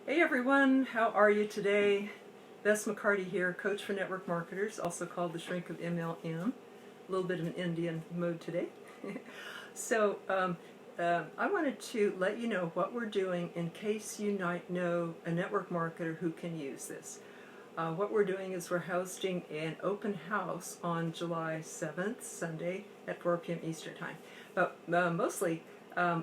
Hey everyone, how are you today? Bess McCarty here, coach for network marketers, also called the shrink of MLM. A little bit of an Indian mode today. I wanted to let you know what we're doing in case you might know a network marketer who can use this. What we're doing is we're hosting an open house on July 7th, Sunday at 4 p.m. Eastern Time. But mostly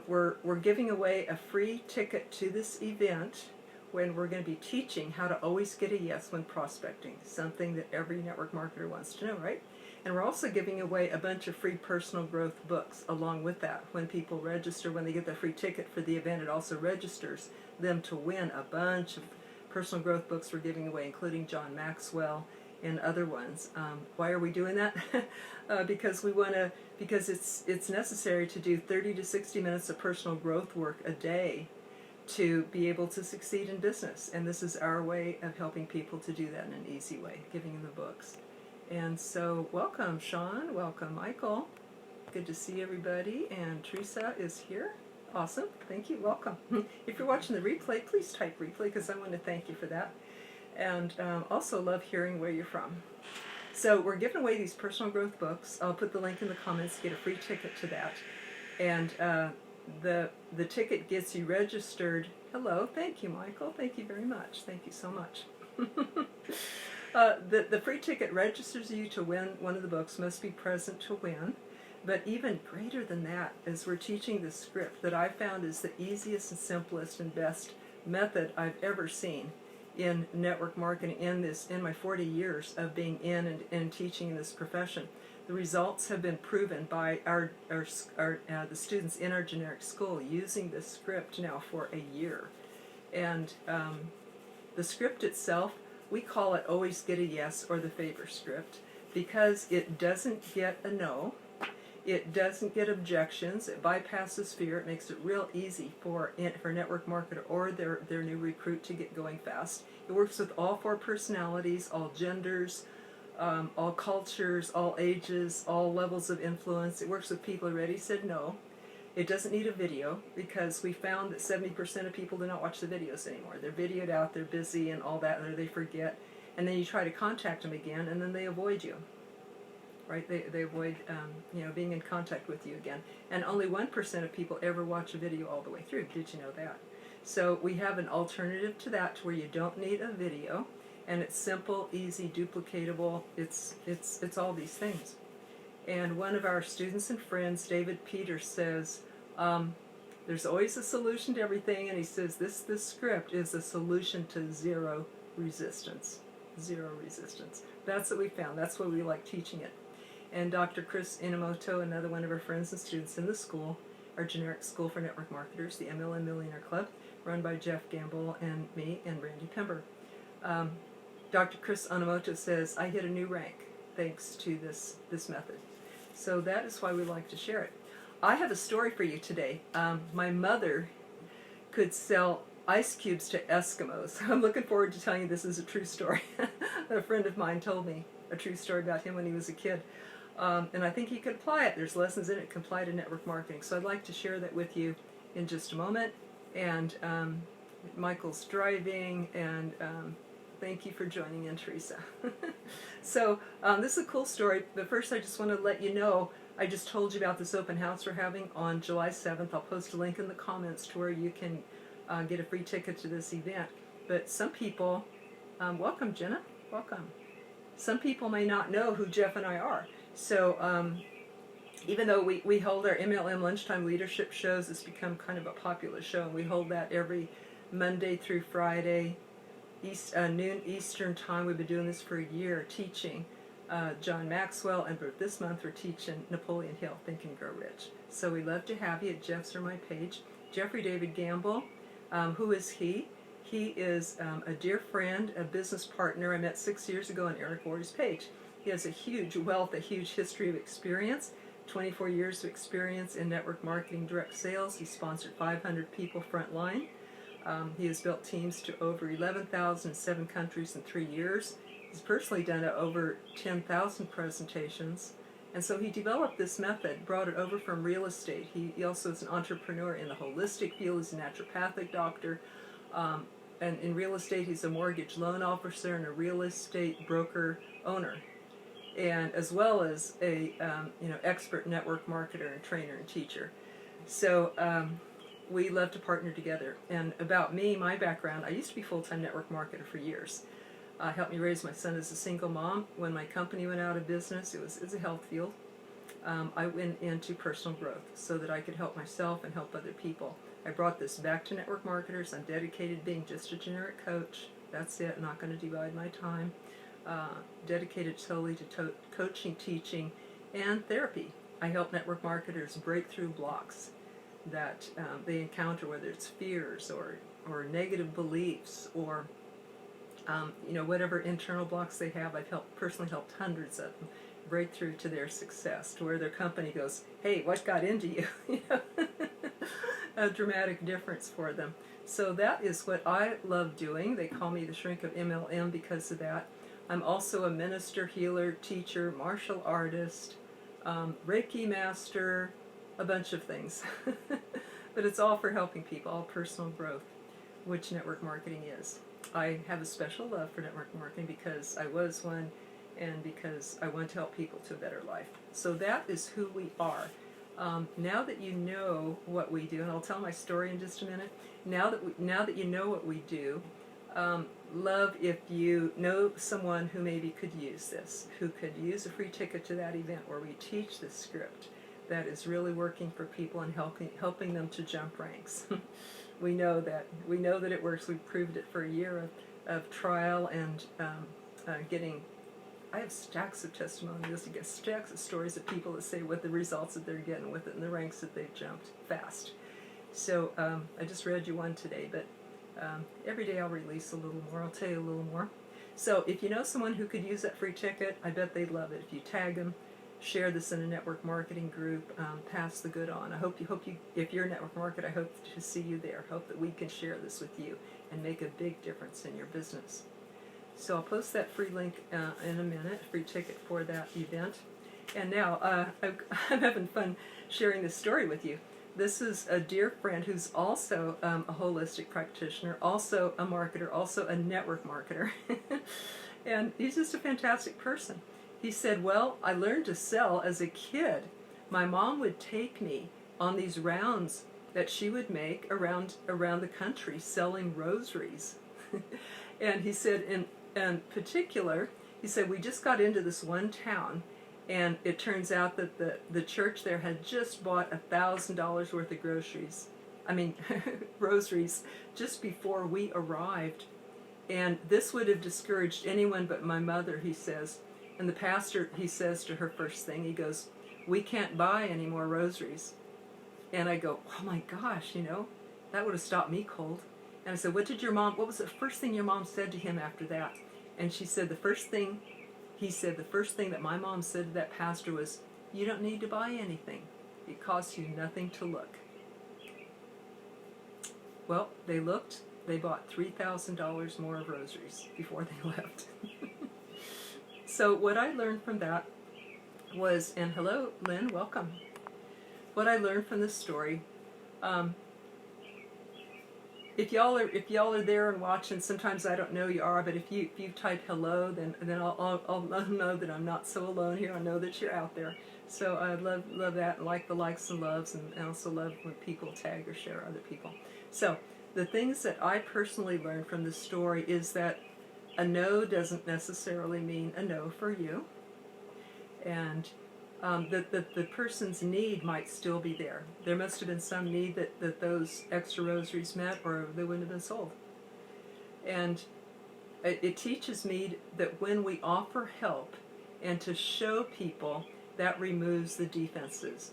we're giving away a free ticket to this event when we're going to be teaching how to always get a yes when prospecting, something that every network marketer wants to know, right? And we're also giving away a bunch of free personal growth books along with that. When people register, when they get the free ticket for the event, it also registers them to win a bunch of personal growth books we're giving away, including John Maxwell and other ones. Why are we doing that? Because it's necessary to do 30 to 60 minutes of personal growth work a day to be able to succeed in business. And this is our way of helping people to do that in an easy way, giving them the books. And so welcome Sean, welcome Michael. Good to see everybody. And Teresa is here. Awesome. Thank you. Welcome. If you're watching the replay, please type replay because I want to thank you for that. And also love hearing where you're from. So we're giving away these personal growth books. I'll put the link in the comments to get a free ticket to that. And the ticket gets you registered. Hello. Thank you, Michael. Thank you very much. Thank you so much. The free ticket registers you to win one of the books, must be present to win. But even greater than that, as we're teaching the script that I found is the easiest and simplest and best method I've ever seen in network marketing in my 40 years of being in and teaching in this profession. The results have been proven by the students in our generic school using this script now for a year. And the script itself, we call it Always Get a Yes, or the favor script, because it doesn't get a no. It doesn't get objections. It bypasses fear. It makes it real easy for a network marketer or their new recruit to get going fast. It works with all four personalities, all genders, all cultures, all ages, all levels of influence. It works with people who already said no. It doesn't need a video because we found that 70% of people do not watch the videos anymore. They're videoed out, they're busy and all that, or they forget. And then you try to contact them again and then they avoid you. Right? They avoid being in contact with you again. And only 1% of people ever watch a video all the way through. Did you know that? So we have an alternative to that to where you don't need a video, and it's simple, easy, duplicatable. It's all these things. And one of our students and friends, David Peters, says there's always a solution to everything, and he says this script is a solution to zero resistance. Zero resistance. That's what we found. That's why we like teaching it. And Dr. Chris Inamoto, another one of our friends and students in the school, our generic school for network marketers, the MLM Millionaire Club, run by Jeff Gamble and me and Randy Pember. Dr. Chris Inamoto says, I hit a new rank thanks to this method. So that is why we like to share it. I have a story for you today. My mother could sell ice cubes to Eskimos. I'm looking forward to telling you this is a true story. A friend of mine told me a true story about him when he was a kid. And I think he could apply it. There's lessons in it can apply to network marketing. So I'd like to share that with you in just a moment. And Michael's driving, and thank you for joining in, Teresa. So this is a cool story, but first I just want to let you know, I just told you about this open house we're having on July 7th. I'll post a link in the comments to where you can get a free ticket to this event. But some people, welcome Jenna, welcome. Some people may not know who Jeff and I are. So even though we hold our MLM lunchtime leadership shows, it's become kind of a popular show, and we hold that every Monday through Friday, noon Eastern time. We've been doing this for a year, teaching John Maxwell, and this month we're teaching Napoleon Hill, Think and Grow Rich. So we love to have you. Jeff's on my page. Jeffrey David Gamble, who is he? He is a dear friend, a business partner I met 6 years ago on Eric Worre's page. He has a huge wealth, a huge history of experience, 24 years of experience in network marketing, direct sales. He sponsored 500 people frontline. He has built teams to over 11,000 in 7 countries in 3 years. He's personally done over 10,000 presentations. And so he developed this method, brought it over from real estate. He also is an entrepreneur in the holistic field. He's a naturopathic doctor. and in real estate, he's a mortgage loan officer and a real estate broker owner, and as well as a expert network marketer and trainer and teacher. So we love to partner together. And about me, my background, I used to be full-time network marketer for years. Helped me raise my son as a single mom. When my company went out of business, it's a health field. I went into personal growth so that I could help myself and help other people. I brought this back to network marketers. I'm dedicated to being just a generic coach. That's it. I'm not going to divide my time. Dedicated solely to coaching, teaching, and therapy. I help network marketers break through blocks that they encounter, whether it's fears or negative beliefs or whatever internal blocks they have. I've personally helped hundreds of them break through to their success, to where their company goes, hey, what got into you? A dramatic difference for them. So that is what I love doing. They call me the shrink of MLM because of that. I'm also a minister, healer, teacher, martial artist, Reiki master, a bunch of things. But it's all for helping people, all personal growth, which network marketing is. I have a special love for network marketing because I was one and because I want to help people to a better life. So that is who we are. Now that you know what we do, and I'll tell my story in just a minute. Now that you know what we do, love if you know someone who maybe could use this, who could use a free ticket to that event where we teach this script that is really working for people and helping them to jump ranks. We know that it works. We've proved it for a year of trial and getting. I have stacks of testimonials. You get stacks of stories of people that say what the results that they're getting with it and the ranks that they've jumped fast. So I just read you one today, but every day I'll release a little more. I'll tell you a little more. So if you know someone who could use that free ticket, I bet they'd love it. If you tag them, share this in a network marketing group, pass the good on. I hope you, if you're a network marketer, I hope to see you there. Hope that we can share this with you and make a big difference in your business. So I'll post that free link in a minute, free ticket for that event. And now I'm having fun sharing this story with you. This is a dear friend who's also a holistic practitioner, also a marketer, also a network marketer. And he's just a fantastic person. He said, well, I learned to sell as a kid. My mom would take me on these rounds that she would make around the country selling rosaries. And he said, in particular, he said, we just got into this one town, and it turns out that the church there had just bought $1,000 worth of rosaries just before we arrived. And this would have discouraged anyone but my mother, he says. And the pastor, he says to her first thing, he goes, we can't buy any more rosaries. And I go, oh my gosh, that would have stopped me cold. And I said, what was the first thing your mom said to him after that? And she said, the first thing that my mom said to that pastor was, you don't need to buy anything. It costs you nothing to look. Well, they looked, they bought $3,000 more of rosaries before they left. So what I learned from that was, and hello, Lynn, welcome. What I learned from this story, if y'all are there and watching, sometimes I don't know you are, but if you type hello, then I'll know that I'm not so alone here. I know that you're out there. So I love that, and like the likes and loves, and I also love when people tag or share other people. So the things that I personally learned from this story is that a no doesn't necessarily mean a no for you, and that the person's need might still be there. There must have been some need that those extra rosaries met, or they wouldn't have been sold. And it teaches me that when we offer help and to show people, that removes the defenses.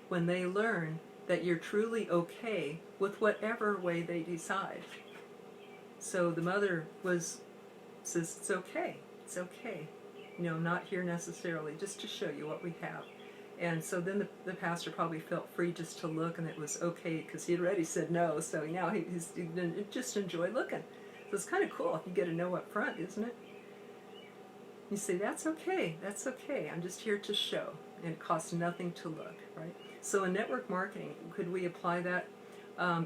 When they learn that you're truly okay with whatever way they decide. So the mother says, it's okay. Not here necessarily, just to show you what we have. And so then the pastor probably felt free just to look, and it was okay because he had already said no, so now he just enjoy looking. So it's kind of cool if you get a no up front, isn't it? You say, that's okay, I'm just here to show, and it costs nothing to look, right? So in network marketing, could we apply that?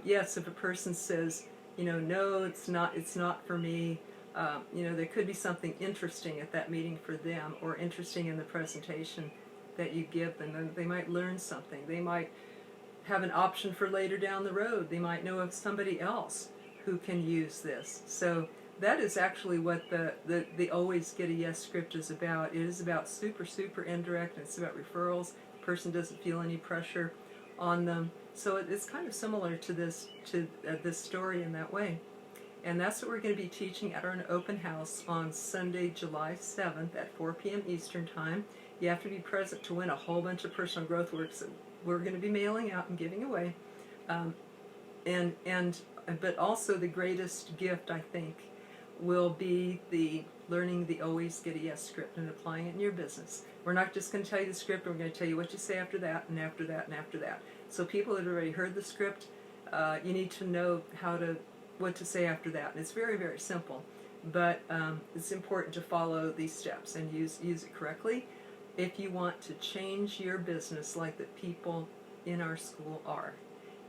Yes, if a person says, no, it's not for me. There could be something interesting at that meeting for them, or interesting in the presentation that you give them. And they might learn something. They might have an option for later down the road. They might know of somebody else who can use this. So that is actually what the Always Get a Yes script is about. It is about super, super indirect, and it's about referrals. The person doesn't feel any pressure on them. So it's kind of similar to this story in that way. And that's what we're going to be teaching at our open house on Sunday, July 7th at 4 p.m. Eastern Time. You have to be present to win a whole bunch of personal growth works that we're going to be mailing out and giving away. But also the greatest gift, I think, will be the learning the Always Get a Yes script and applying it in your business. We're not just going to tell you the script, we're going to tell you what you say after that, and after that, and after that. So people that have already heard the script, you need to know what to say after that. And it's very, very simple, but it's important to follow these steps and use it correctly if you want to change your business like the people in our school are.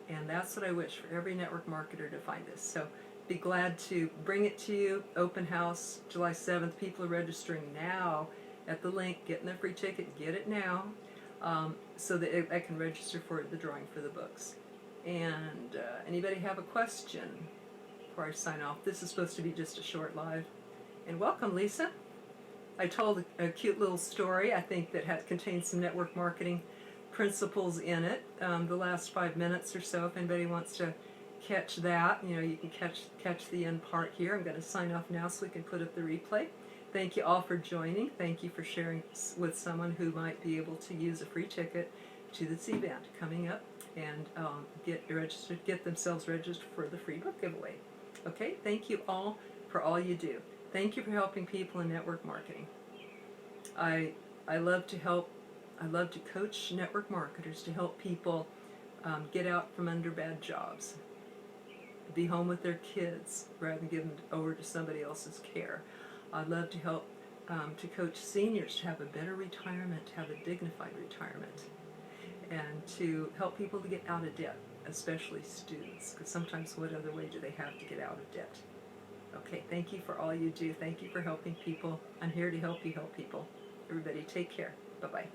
And that's what I wish for every network marketer to find this. So be glad to bring it to you. Open house, July 7th. People are registering now at the link. Getting their free ticket. Get it now, so that I can register for the drawing for the books. And anybody have a question before I sign off? This is supposed to be just a short live. And welcome, Lisa. I told a cute little story, I think, that contains some network marketing principles in it. The last 5 minutes or so, if anybody wants to catch that, you can catch the end part here. I'm going to sign off now so we can put up the replay. Thank you all for joining. Thank you for sharing with someone who might be able to use a free ticket to the C-Band coming up, and get themselves registered for the free book giveaway. Okay, thank you all for all you do. Thank you for helping people in network marketing. I love to help. I love to coach network marketers to help people get out from under bad jobs, be home with their kids rather than give them over to somebody else's care. I'd love to help to coach seniors to have a better retirement, to have a dignified retirement, and to help people to get out of debt, especially students, because sometimes what other way do they have to get out of debt? Okay, thank you for all you do. Thank you for helping people. I'm here to help you help people. Everybody take care. Bye-bye.